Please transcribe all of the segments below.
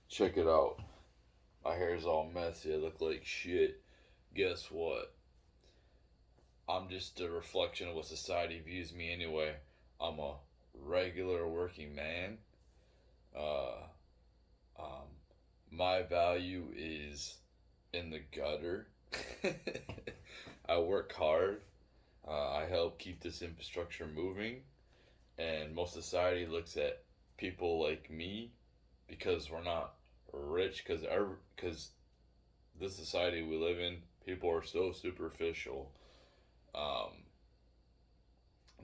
Check it out. My hair's all messy. I look like shit. Guess what? I'm just a reflection of what society views me anyway. I'm a regular working man. Uh, um, my value is in the gutter. I work hard. I help keep this infrastructure moving, and most society looks at people like me because we're not rich. Because this society we live in, people are so superficial. Um,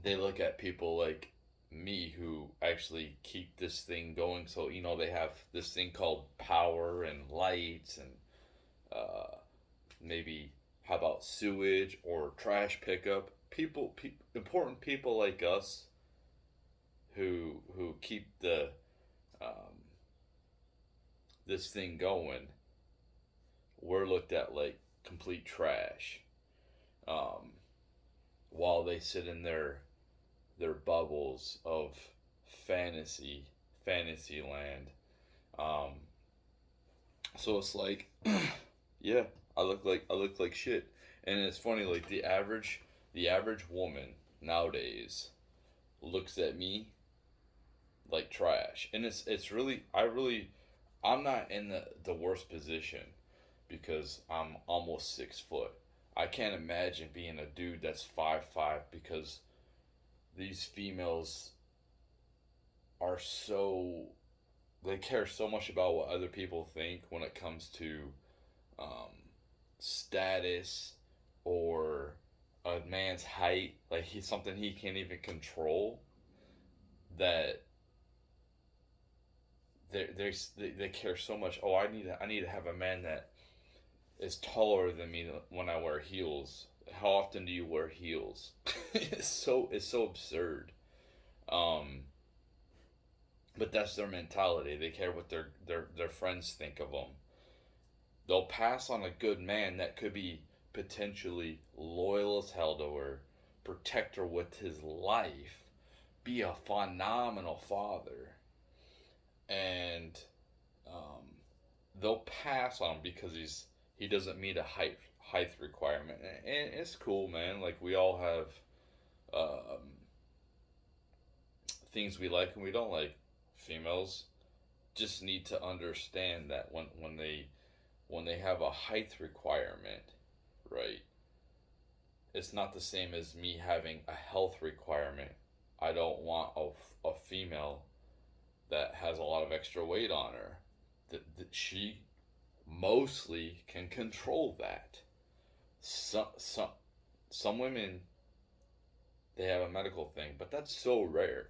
they look at people like me who actually keep this thing going. So they have this thing called power and lights and uh, maybe how about sewage or trash pickup. Important people like us who keep the um, this thing going. We're looked at like complete trash. Um, while they sit in their bubbles of fantasy land. Um, so it's like, yeah, I look like shit, and it's funny. Like the average woman nowadays looks at me like trash, and it's really I'm not in the worst position because I'm almost 6 foot. I can't imagine being a dude that's 5'5" because these females are so they care so much about what other people think when it comes to um, status or a man's height, like he's something he can't even control. That they care so much. Oh, I need to have a man that is taller than me when I wear heels. How often do you wear heels? It's so absurd. Um, but that's their mentality. They care what their friends think of them. They'll pass on a good man that could be potentially loyal as hell to her, protect her with his life, be a phenomenal father, and um, they'll pass on him because he doesn't meet a height requirement, and it's cool, man. Like we all have um, things we like and we don't like. Females just need to understand that when they have a height requirement, right? It's not the same as me having a health requirement. I don't want a female that has a lot of extra weight on her. That she mostly can control that. Some women they have a medical thing, but that's so rare.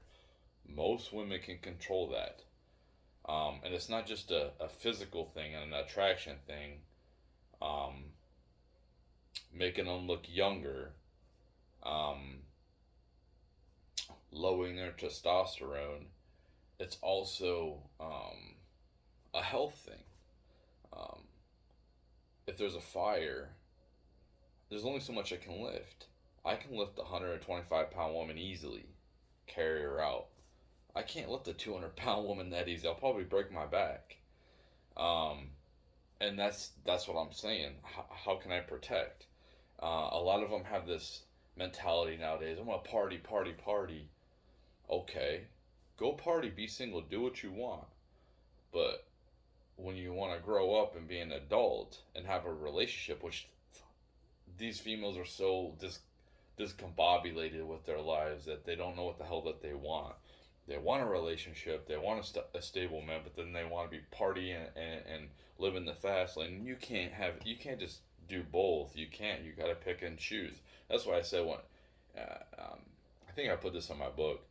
Most women can control that. And it's not just a physical thing and an attraction thing, um, making them look younger, um, lowering their testosterone. It's also a health thing. Um, if there's a fire, there's only so much I can lift. I can lift a 125-pound woman easily, carry her out. I can't lift a 200-pound woman that easy. I'll probably break my back. Um, and that's what I'm saying. How can I protect? A lot of them have this mentality nowadays. I'm gonna party, party, party. Okay, go party, be single, do what you want. But when you want to grow up and be an adult and have a relationship, which these females are so discombobulated with their lives that they don't know what the hell that they want. They want a relationship, they want a stable man, but then they want to be partying and living the fast lane. You can't just do both. You can't. You got to pick and choose. That's why I said I think I put this in my book.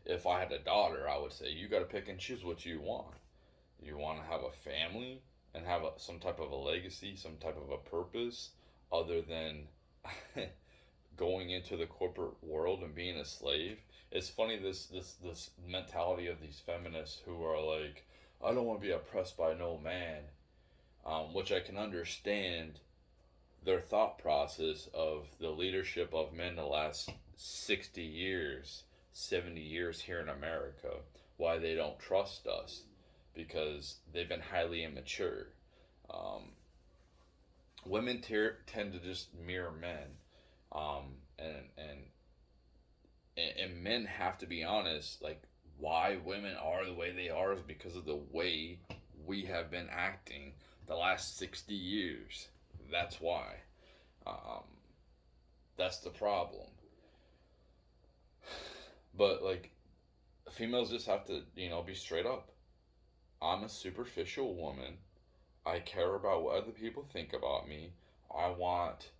If I had a daughter, I would say you got to pick and choose what you want. You want to have a family and have some type of a legacy, some type of a purpose, other than going into the corporate world and being a slave. It's funny this mentality of these feminists who are like, I don't want to be oppressed by no man, which I can understand their thought process of the leadership of men the last 60 years, 70 years here in America, why they don't trust us. because they've been highly immature. Um, Women tend to just mirror men, um, and and and men have to be honest. Like, why women are the way they are is because of the way we have been acting the last 60 years. That's why. Um, that's the problem. But like, females just have to, be straight up. I'm a superficial woman. I care about what other people think about me. I want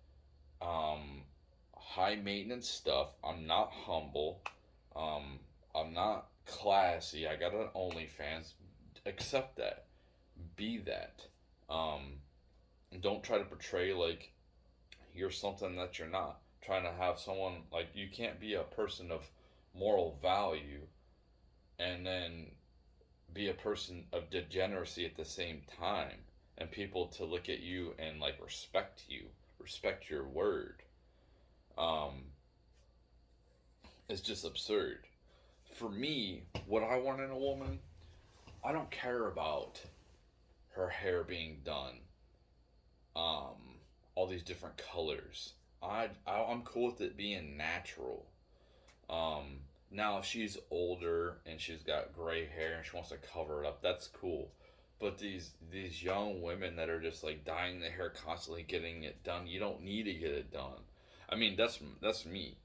um, high maintenance stuff. I'm not humble. Um, I'm not classy. I got an OnlyFans. Accept that. Be that. Um, don't try to portray like you're something that you're not. Trying to have someone like you can't be a person of moral value and then be a person of degeneracy at the same time, and people to look at you and like respect you, respect your word. Um, it's just absurd. For me, what I want in a woman, I don't care about her hair being done, all these different colors. I'm cool with it being natural. Um, Now, if she's older and she's got gray hair and she wants to cover it up, that's cool. But these young women that are just like dyeing their hair constantly, getting it done, you don't need to get it done. I mean, that's me.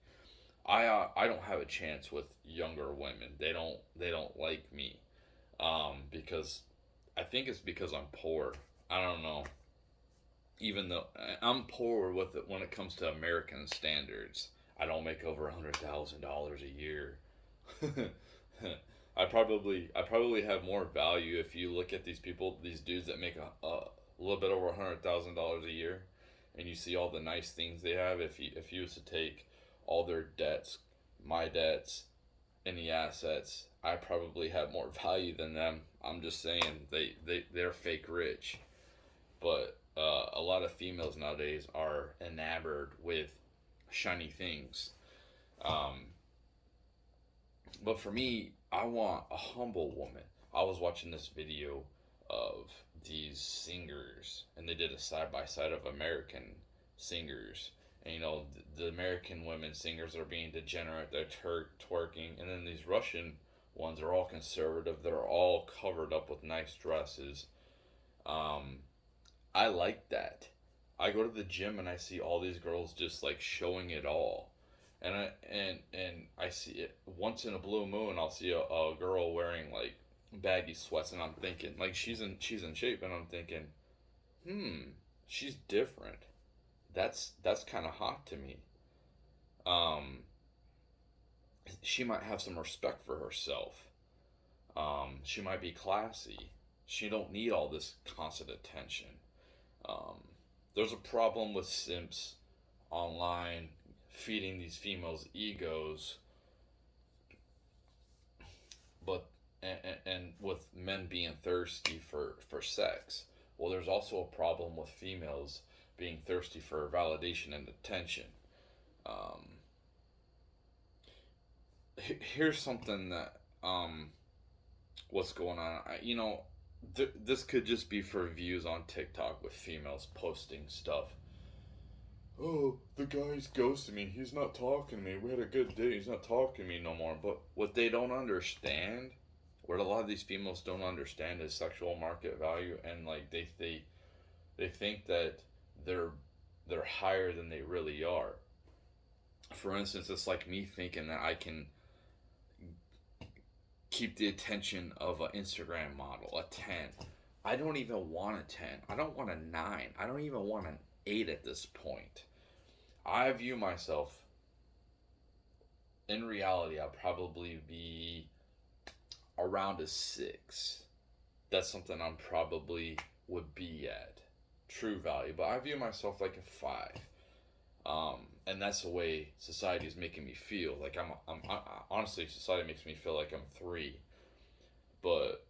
I don't have a chance with younger women. They don't like me, because I think it's because I'm poor. I don't know. Even though I'm poor with it when it comes to American standards, I don't make over $100,000 a year. I probably have more value if you look at these people, these dudes that make a little bit over $100,000 a year, and you see all the nice things they have. If you was to take all their debts, my debts, any assets, I probably have more value than them. I'm just saying they're fake rich, but a lot of females nowadays are enamored with shiny things. Um, but for me, I want a humble woman. I was watching this video of these singers, and they did a side by side of American singers. And the American women singers are being degenerate. They're twerking, and then these Russian ones are all conservative. They're all covered up with nice dresses. Um, I like that. I go to the gym and I see all these girls just like showing it all. And I see it once in a blue moon. I'll see a girl wearing like baggy sweats, and I'm thinking like she's in shape, and I'm thinking, hmm, she's different. That's kind of hot to me. Um, she might have some respect for herself. She might be classy. She don't need all this constant attention. Um, there's a problem with simps online feeding these females egos, but and with men being thirsty for sex. Well, there's also a problem with females being thirsty for validation and attention. Um, Here's something that what's going on. This could just be for views on TikTok with females posting stuff. Oh, the guy's ghosting me. He's not talking to me. We had a good day. He's not talking to me no more. But what they don't understand, what a lot of these females don't understand, is sexual market value, and like they think that they're they're higher than they really are. For instance, it's like me thinking that I can keep the attention of an Instagram model, a 10. I don't even want a 10. I don't want a 9. I don't even want an 8 at this point. I view myself, in reality, I'll probably be around a 6. That's something I'm probably would be at. True value. But I view myself like a 5. And that's the way society is making me feel. Like honestly, society makes me feel like I'm 3, but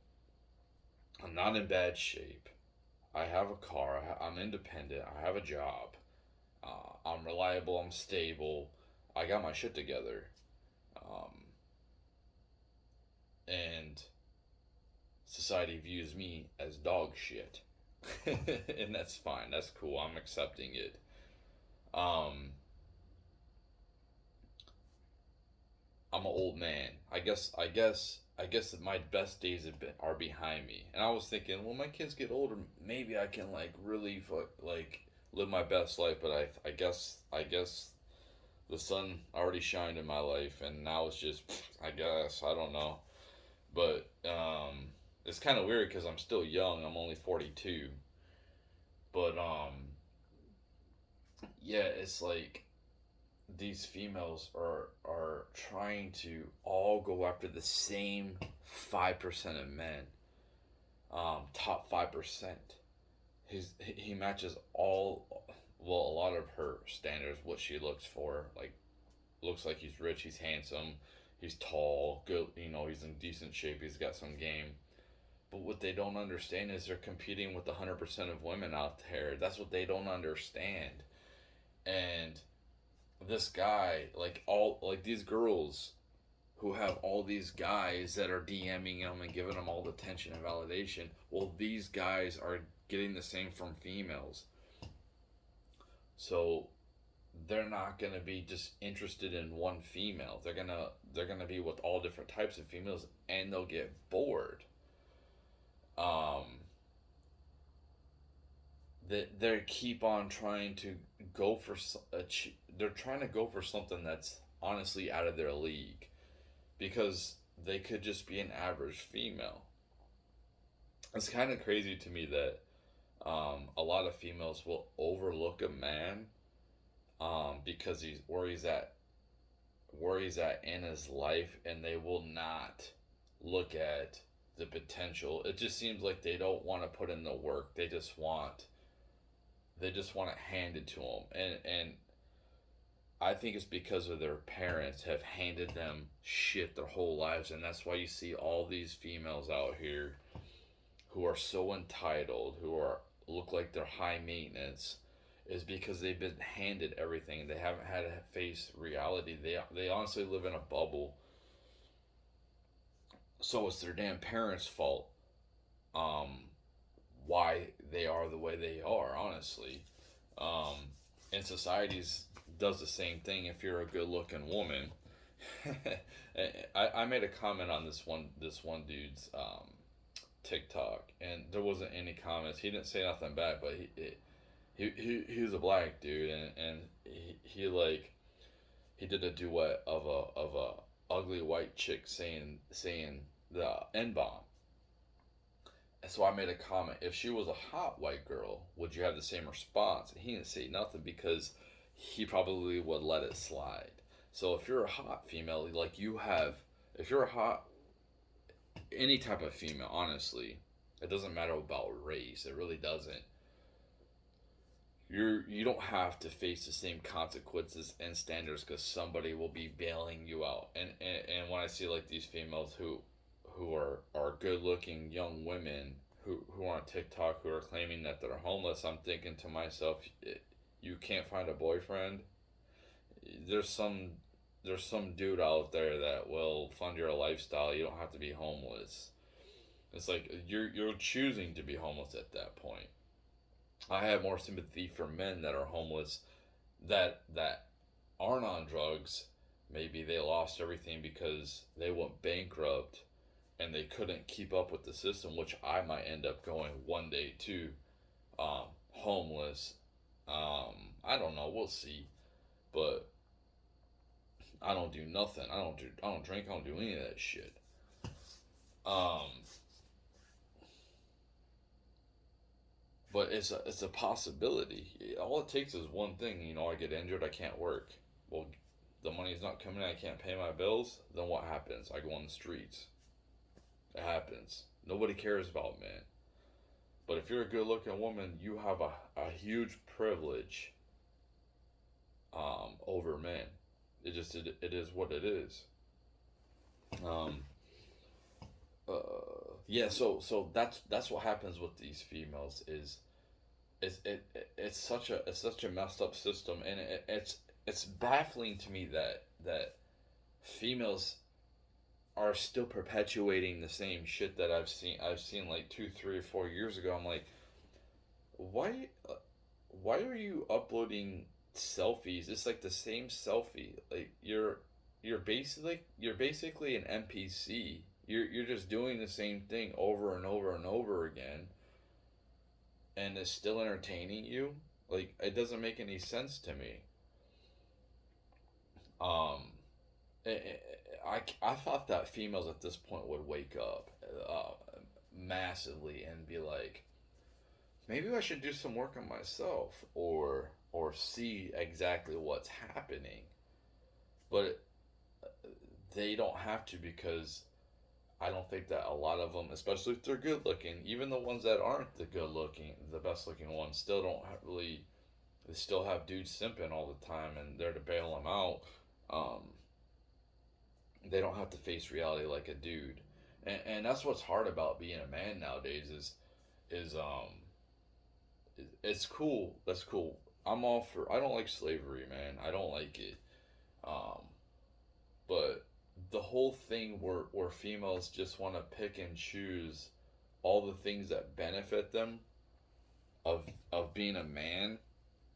I'm not in bad shape. I have a car. I'm independent. I have a job. I'm reliable. I'm stable. I got my shit together. Um, and society views me as dog shit. And that's fine. That's cool. I'm accepting it. Um, I'm an old man. I guess that my best days are behind me. And I was thinking, when my kids get older, maybe I can like really like live my best life. But I guess the sun already shined in my life, and now it's just, I guess, I don't know. But it's kind of weird because I'm still young. I'm only 42. But yeah, it's like these females are trying to all go after the same 5% of men. Top 5%. He matches all, well, a lot of her standards, what she looks for. Like, looks like he's rich, he's handsome, he's tall, good. He's in decent shape, he's got some game. But what they don't understand is they're competing with 100% of women out there. That's what they don't understand. And this guy, like these girls who have all these guys that are DMing them and giving them all the attention and validation. Well, these guys are getting the same from females. So they're not gonna be just interested in one female. They're gonna be with all different types of females, and they'll get bored. Um, they keep on trying to go for they're trying to go for something that's honestly out of their league, because they could just be an average female. It's kind of crazy to me that a lot of females will overlook a man because he's where he's at in his life, and they will not look at the potential. It just seems like they don't want to put in the work. They just want it handed to them, and I think it's because of their parents have handed them shit their whole lives, and that's why you see all these females out here who are so entitled, who are look like they're high maintenance, is because they've been handed everything. They haven't had to face reality. They honestly live in a bubble. So it's their damn parents' fault. Um, why they are the way they are, honestly. Um, and societies does the same thing if you're a good looking woman. I made a comment on this one dude's TikTok, and there wasn't any comments. He didn't say nothing bad, but he was a black dude, and he did a duet of a ugly white chick saying the N bomb. And so I made a comment. If she was a hot white girl, would you have the same response? And he didn't say nothing because he probably would let it slide. So if you're a hot female, like you have, if you're a hot, any type of female, honestly, it doesn't matter about race. It really doesn't. You don't have to face the same consequences and standards because somebody will be bailing you out. And when I see like these females who are good looking young women who are on TikTok who are claiming that they're homeless, I'm thinking to myself, you can't find a boyfriend. There's some there's some dude out there that will fund your lifestyle. You don't have to be homeless. It's like you're choosing to be homeless at that point. I have more sympathy for men that are homeless, that aren't on drugs. Maybe they lost everything because they went bankrupt and they couldn't keep up with the system, which I might end up going one day too. Homeless. I don't know. We'll see. But I don't do nothing. I don't drink. I don't do any of that shit. Um, but it's a possibility. All it takes is one thing. I get injured. I can't work. Well, the money's not coming in. I can't pay my bills. Then what happens? I go on the streets. It happens. Nobody cares about men. But if you're a good looking woman, you have a huge privilege over men. It is what it is. Um, yeah. So that's what happens with these females it's such a messed up system, and it's baffling to me that females are still perpetuating the same shit that I've seen like 2, 3, or 4 years ago. I'm like, why why are you uploading selfies? It's like the same selfie. Like you're basically an NPC. You're just doing the same thing over and over and over again, and it's still entertaining you. Like it doesn't make any sense to me. Um, I thought that females at this point would wake up massively and be like, maybe I should do some work on myself, or see exactly what's happening. But they don't have to, because I don't think that a lot of them, especially if they're good looking, even the ones that aren't the best looking ones, still don't really. They still have dudes simping all the time, and they're to bail them out. Um, they don't have to face reality like a dude, and that's what's hard about being a man nowadays. Is it's cool. That's cool. I'm all for. I don't like slavery, man. I don't like it. Um, but the whole thing where females just want to pick and choose all the things that benefit them of of being a man,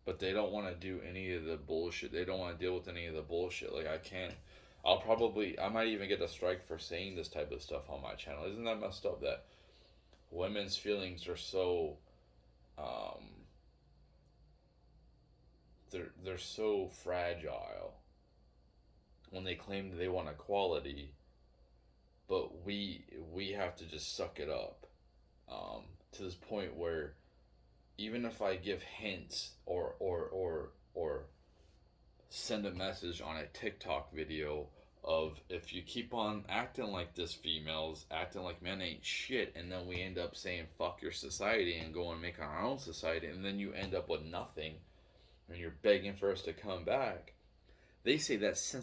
but they don't want to do any of the bullshit. They don't want to deal with any of the bullshit. Like I can't. I might even get a strike for saying this type of stuff on my channel. Isn't that messed up that women's feelings are so um they're so fragile when they claim that they want equality, but we have to just suck it up, to this point where even if I give hints, or send a message on a TikTok video of, if you keep on acting like this, females acting like men ain't shit, and then we end up saying fuck your society and go and make our own society, and then you end up with nothing, and you're begging for us to come back. They say that's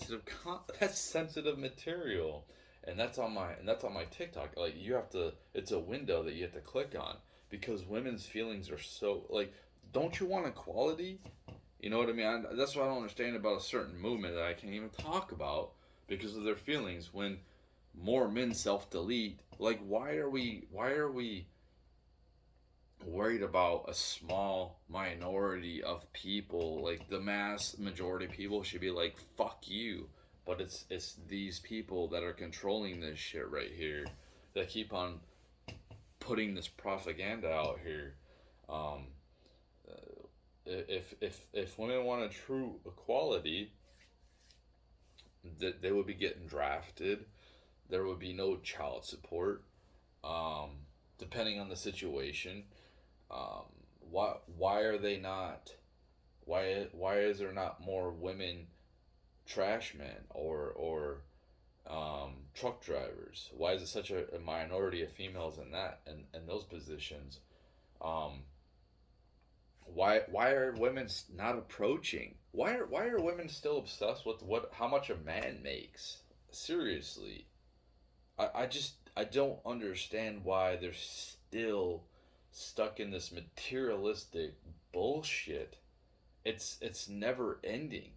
that's sensitive material, and that's on my TikTok. Like you have to, it's a window that you have to click on, because women's feelings are so like, don't you want equality? You know what I mean? That's what I don't understand about a certain movement that I can't even talk about because of their feelings. When more men self delete, like why are we worried about a small minority of people? Like the mass majority of people should be like fuck you, but it's these people that are controlling this shit right here, that keep on putting this propaganda out here. Um, if women want a true equality, that they would be getting drafted. There would be no child support. Um, Depending on the situation. Um, why are they not? Why is there not more women trash men, or truck drivers? Why is it such a minority of females in that in those positions? Um, why are women not approaching? Why are women still obsessed with what how much a man makes? Seriously, I don't understand why they're still stuck in this materialistic bullshit. It's never ending.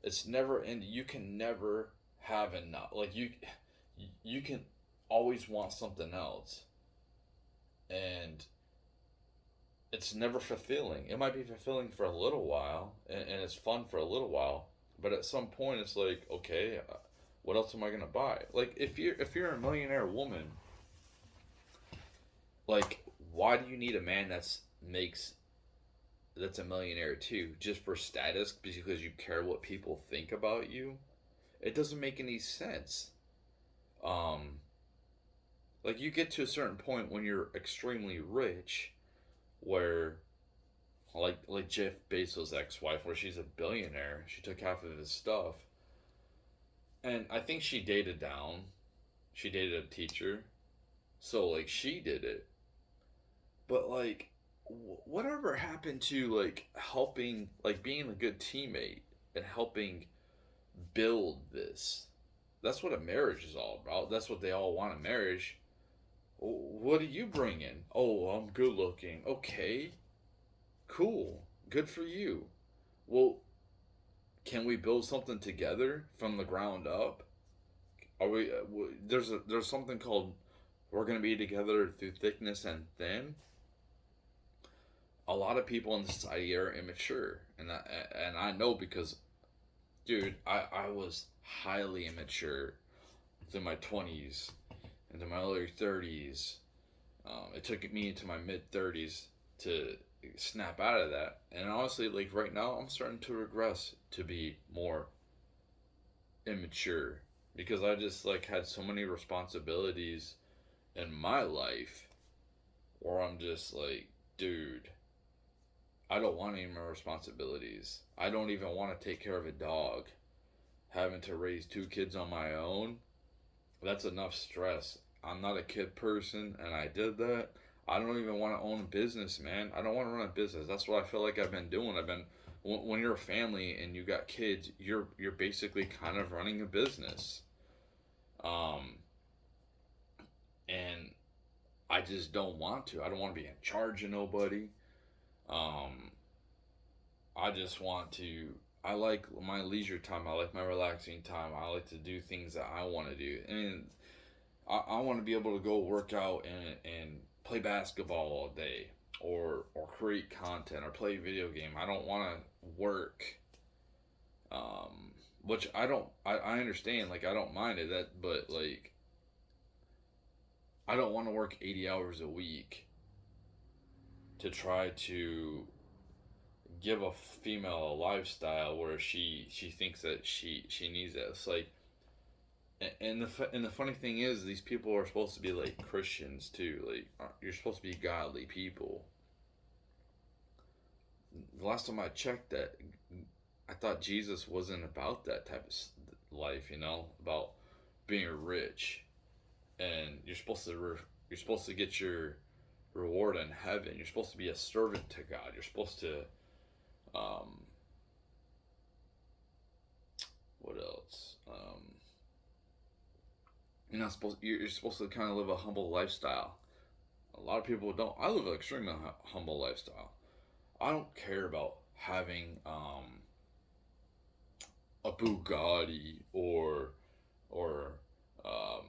It's never ending. You can never have enough. Like you can always want something else, and it's never fulfilling. It might be fulfilling for a little while, and it's fun for a little while, but at some point it's like, okay, what else am I gonna buy? Like if you're a millionaire woman, like why do you need a man that's a millionaire too, just for status, because you care what people think about you? It doesn't make any sense. Um, like you get to a certain point when you're extremely rich, where like Jeff Bezos' ex-wife, where she's a billionaire. She took half of his stuff, and I think she dated down. She dated a teacher, so like she did it. But like, whatever happened to like helping, like being a good teammate and helping build this? That's what a marriage is all about. That's what they all want a marriage. What are you bringing? Oh, I'm good looking. Okay, cool, good for you. Well, can we build something together from the ground up? Are we? There's something called we're gonna be together through thickness and thin. A lot of people in society are immature, and I know because, dude, I was highly immature in my 20s, into my early 30s. It took me into my mid 30s to snap out of that. And honestly, like right now, I'm starting to regress to be more immature because I just like had so many responsibilities in my life where I'm just like, dude, I don't want any more responsibilities. I don't even want to take care of a dog. Having to raise two kids on my own, that's enough stress. I'm not a kid person, and I did that. I don't even want to own a business, man. I don't want to run a business. That's what I feel like I've been doing. When you're a family and you got kids, you're basically kind of running a business. Um, and I just don't want to. I don't want to be in charge of nobody. Um, I just want to. I like my leisure time. I like my relaxing time. I like to do things that I want to do, and I want to be able to go work out and play basketball all day, or create content or play video game. I don't want to work. Um, which I don't. I understand. Like I don't mind it. That, but like I don't want to work 80 hours a week to try to give a female a lifestyle where she thinks that she needs it. It's like, and the funny thing is, these people are supposed to be like Christians too. Like you're supposed to be godly people. The last time I checked, that I thought Jesus wasn't about that type of life. About being rich and you're supposed to get your reward in heaven. You're supposed to be a servant to God. You're supposed to um, what else? You're supposed to kind of live a humble lifestyle. A lot of people don't. I live an extremely humble lifestyle. I don't care about having a Bugatti or um,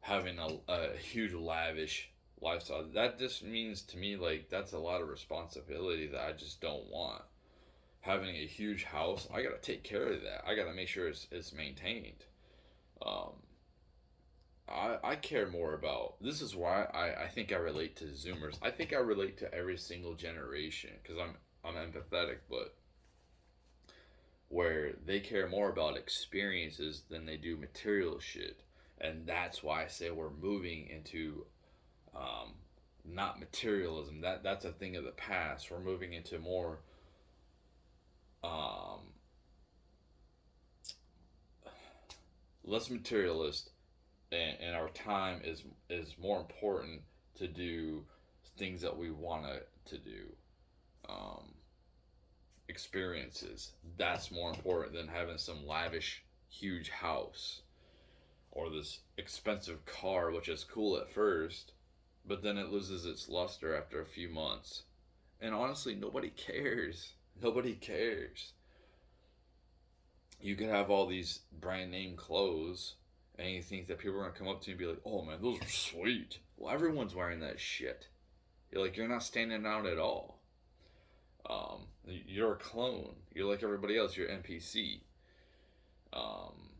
having a huge lavish lifestyle. That just means to me like that's a lot of responsibility that I just don't want. Having a huge house, I gotta take care of that. I gotta make sure it's maintained. Um, I care more about. This is why I think I relate to Zoomers. I think I relate to every single generation because I'm empathetic, but where they care more about experiences than they do material shit, and that's why I say we're moving into um, not materialism. That's a thing of the past. We're moving into more um, less materialist, and our time is more important to do things that we want to do. Um, Experiences, that's more important than having some lavish huge house or this expensive car, which is cool at first, but then it loses its luster after a few months. And honestly, nobody cares. Nobody cares. You could have all these brand name clothes, and you think that people are gonna come up to you and be like, "Oh man, those are sweet." Well, everyone's wearing that shit. You're not standing out at all. You're a clone. You're like everybody else. You're NPC. Um,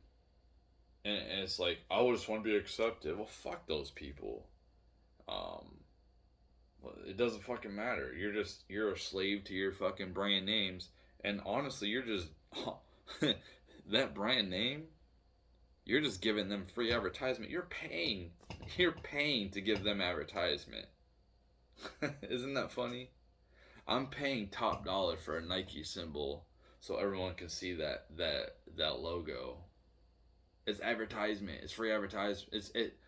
and it's like I just want to be accepted. Well, fuck those people. Um, well, it doesn't fucking matter. You're a slave to your fucking brand names, and honestly, you're just that brand name. You're just giving them free advertisement. You're paying to give them advertisement. Isn't that funny? I'm paying top dollar for a Nike symbol so everyone can see that logo. It's advertisement. It's free advertisement.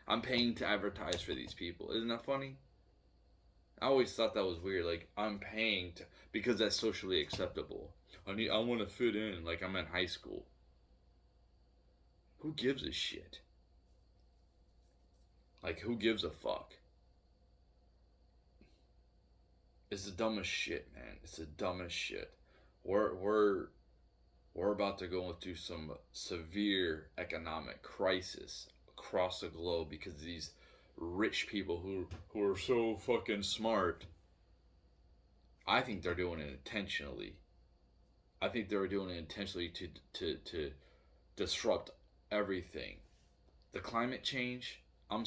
I'm paying to advertise for these people. Isn't that funny? I always thought that was weird. Like I'm paying to because that's socially acceptable. I want to fit in like I'm in high school. Who gives a shit? Like who gives a fuck? It's the dumbest shit, man. It's the dumbest shit. We're We're about to go into some severe economic crisis across the globe because these rich people who are so fucking smart. I think they're doing it intentionally. I think they're doing it intentionally to disrupt everything. The climate change. I'm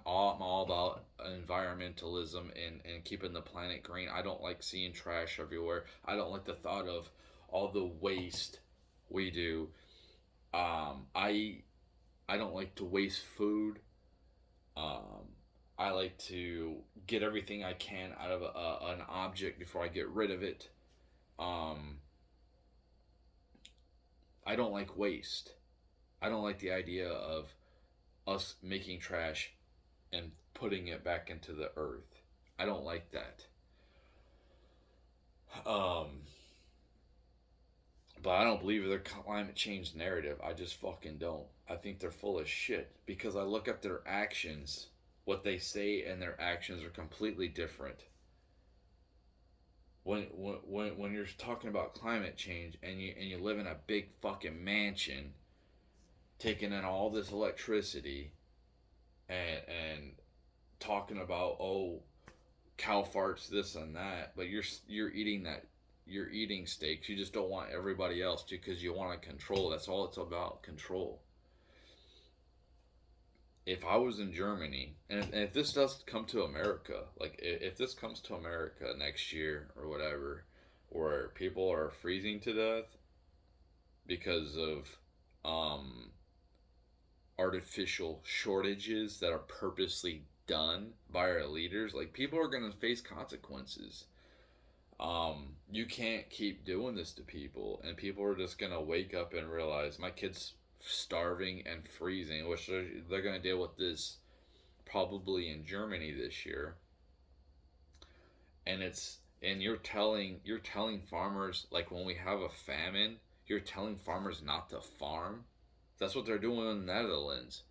all about environmentalism and keeping the planet green. I don't like seeing trash everywhere. I don't like the thought of all the waste we do. I don't like to waste food. Um, I like to get everything I can out of an object before I get rid of it. Um, I don't like waste. I don't like the idea of us making trash and putting it back into the earth. I don't like that. Um, but I don't believe their climate change narrative. I just fucking don't. I think they're full of shit because I look at their actions. What they say and their actions are completely different. When you're talking about climate change and you live in a big fucking mansion, taking in all this electricity and talking about, oh, cow farts, this and that, but you're eating that, you're eating steaks. You just don't want everybody else to because you want to control. That's all it's about, control. If I was in Germany, and if this does come to America, like if this comes to America next year or whatever, where people are freezing to death because of um, artificial shortages that are purposely done by our leaders, like people are gonna face consequences. You can't keep doing this to people, and people are just gonna wake up and realize my kid's starving and freezing, which they're gonna deal with this probably in Germany this year. And you're telling farmers, like when we have a famine, you're telling farmers not to farm. That's what they're doing in the Netherlands.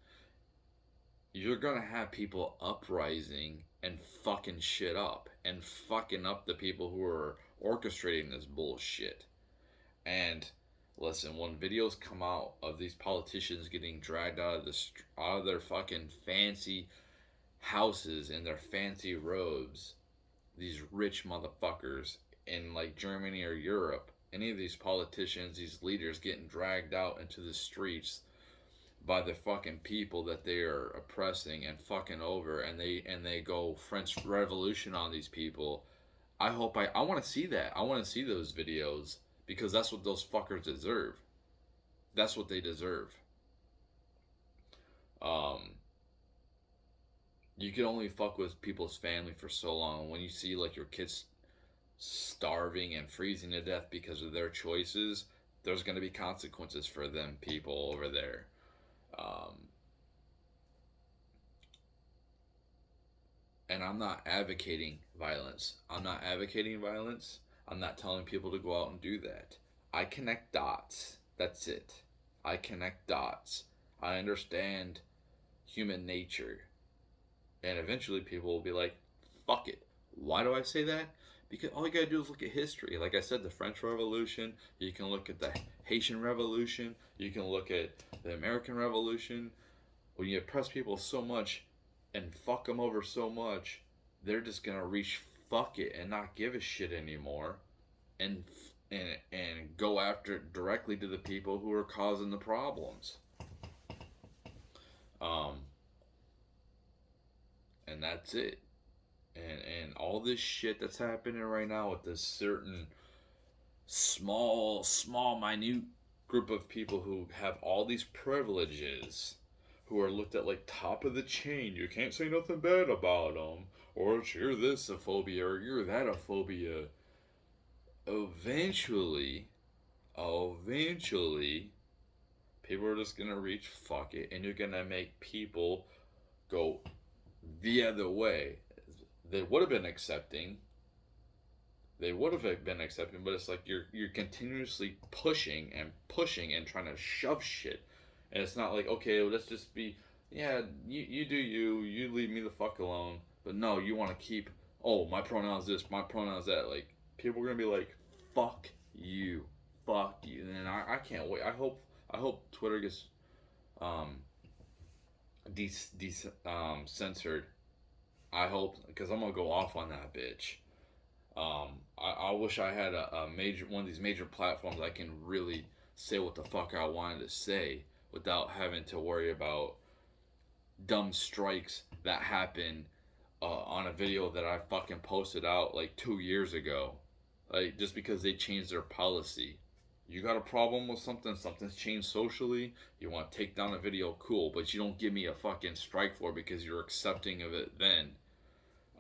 You're gonna have people uprising and fucking shit up and fucking up the people who are orchestrating this bullshit. And listen, when videos come out of these politicians getting dragged out of their fucking fancy houses in their fancy robes, these rich motherfuckers in like Germany or Europe, any of these politicians, these leaders getting dragged out into the streets by the fucking people that they are oppressing and fucking over, and they go French Revolution on these people. I want to see that. I want to see those videos because that's what those fuckers deserve. That's what they deserve. Um, you can only fuck with people's family for so long. When you see like your kids starving and freezing to death because of their choices, there's going to be consequences for them people over there. Um, and I'm not advocating violence. I'm not advocating violence. I'm not telling people to go out and do that. I connect dots. That's it. I connect dots. I understand human nature. And eventually people will be like, fuck it. Why do I say that? Because all you gotta do is look at history. Like I said, the French Revolution, you can look at the Haitian Revolution, you can look at the American Revolution. When you oppress people so much and fuck them over so much, they're just gonna reach fuck it and not give a shit anymore, and and go after it directly to the people who are causing the problems. Um, and that's it. And all this shit that's happening right now with this certain small minute group of people who have all these privileges, who are looked at like top of the chain. You can't say nothing bad about them, or you're this a phobia or you're that a phobia. Eventually, people are just gonna reach fuck it, and you're gonna make people go the other way. They would have been accepting. They would have been accepting, but it's like you're continuously pushing and trying to shove shit, and it's not like, okay, well, let's just be, yeah, you do you leave me the fuck alone. But no, you want to keep, oh, my pronouns this, my pronouns that. Like people are gonna be like, fuck you, fuck you. And I can't wait. I hope Twitter gets um censored. I hope, because I'm gonna go off on that bitch. I wish I had a major one of these major platforms I can really say what the fuck I wanted to say without having to worry about dumb strikes that happen on a video that I fucking posted out like 2 years ago. Like, just because they changed their policy. You got a problem with something, something's changed socially, you want to take down a video, cool, but you don't give me a fucking strike for it because you're accepting of it then.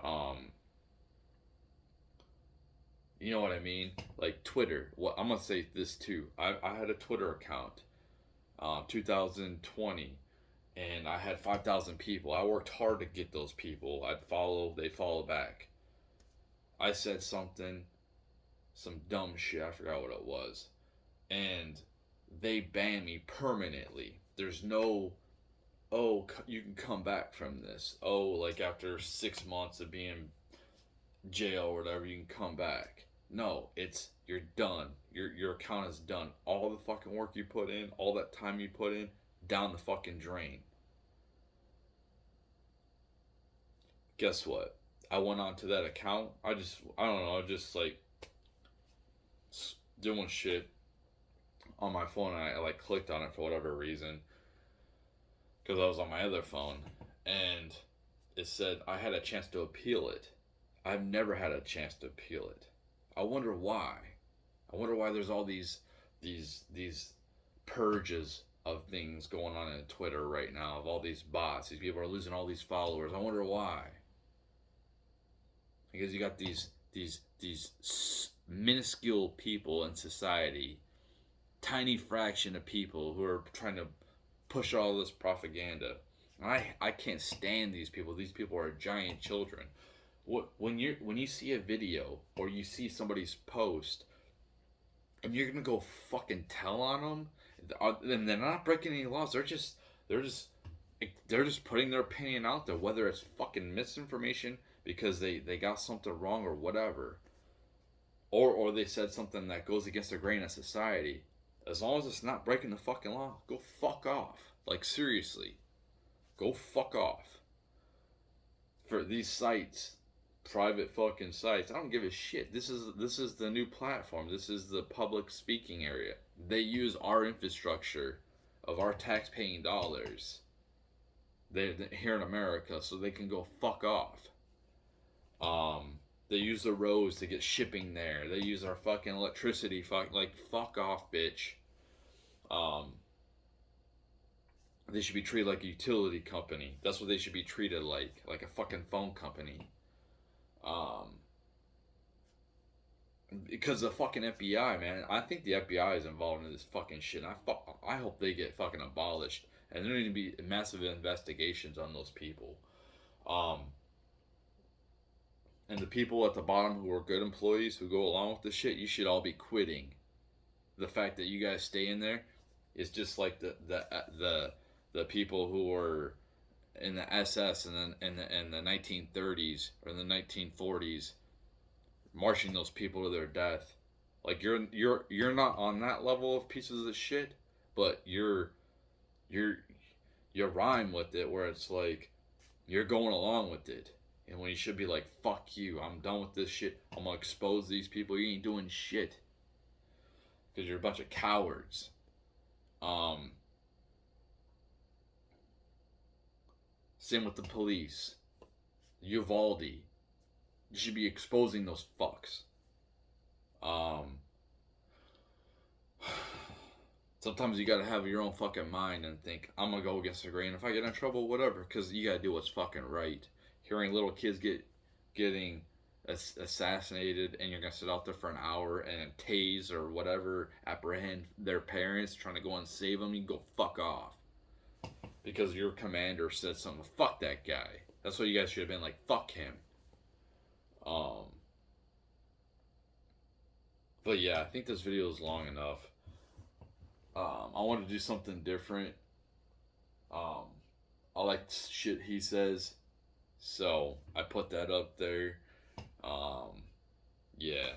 Um, you know what I mean? Like Twitter. What I'm gonna say this too. I had a Twitter account, 2020, and I had 5,000 people. I worked hard to get those people. I'd follow, they'd follow back. I said something, some dumb shit. I forgot what it was, and they banned me permanently. There's no, oh, you can come back from this. Oh, like after 6 months of being in jail or whatever, you can come back. No, it's you're done. Your account is done. All the fucking work you put in, all that time you put in, down the fucking drain. Guess what? I went onto that account. I don't know. I just like doing shit on my phone, and I like clicked on it for whatever reason because I was on my other phone, and it said I had a chance to appeal it. I've never had a chance to appeal it. I wonder why. I wonder why there's all these purges of things going on in Twitter right now, of all these bots. These people are losing all these followers. I wonder why. Because you got these minuscule people in society, tiny fraction of people who are trying to push all this propaganda. I can't stand these people. These people are giant children. When you see a video or you see somebody's post and you're gonna go fucking tell on them, and they're not breaking any laws. They're just putting their opinion out there, whether it's fucking misinformation because they got something wrong or whatever, or they said something that goes against the grain of society. As long as it's not breaking the fucking law, go fuck off. Like, seriously, go fuck off. For these sites, private fucking sites, I don't give a shit. This is the new platform. This is the public speaking area. They use our infrastructure of our tax-paying dollars. They're here in America, so they can go fuck off. They use the roads to get shipping there. They use our fucking electricity. Fuck off, bitch. They should be treated like a utility company. That's what they should be treated like a fucking phone company. Because the fucking FBI, man, I think the FBI is involved in this fucking shit. I hope they get fucking abolished, and there need to be massive investigations on those people. And the people at the bottom who are good employees who go along with the shit, you should all be quitting. The fact that you guys stay in there is just like the people who were in the SS and then in the 1930s or the 1940s, marching those people to their death. Like, you're not on that level of pieces of shit, but you rhyme with it where it's like you're going along with it. And when you should be like, fuck you, I'm done with this shit. I'm gonna expose these people. You ain't doing shit. Because you're a bunch of cowards. Same with the police. Uvalde. You should be exposing those fucks. Sometimes you gotta have your own fucking mind and think, I'm gonna go against the grain. If I get in trouble, whatever. Because you gotta do what's fucking right. Hearing little kids getting assassinated, and you're gonna sit out there for an hour and tase or whatever, apprehend their parents, trying to go and save them, you can go fuck off. Because your commander said something. Fuck that guy. That's what you guys should have been like. Fuck him. But yeah, I think this video is long enough. I want to do something different. I like shit he says, so I put that up there. Yeah.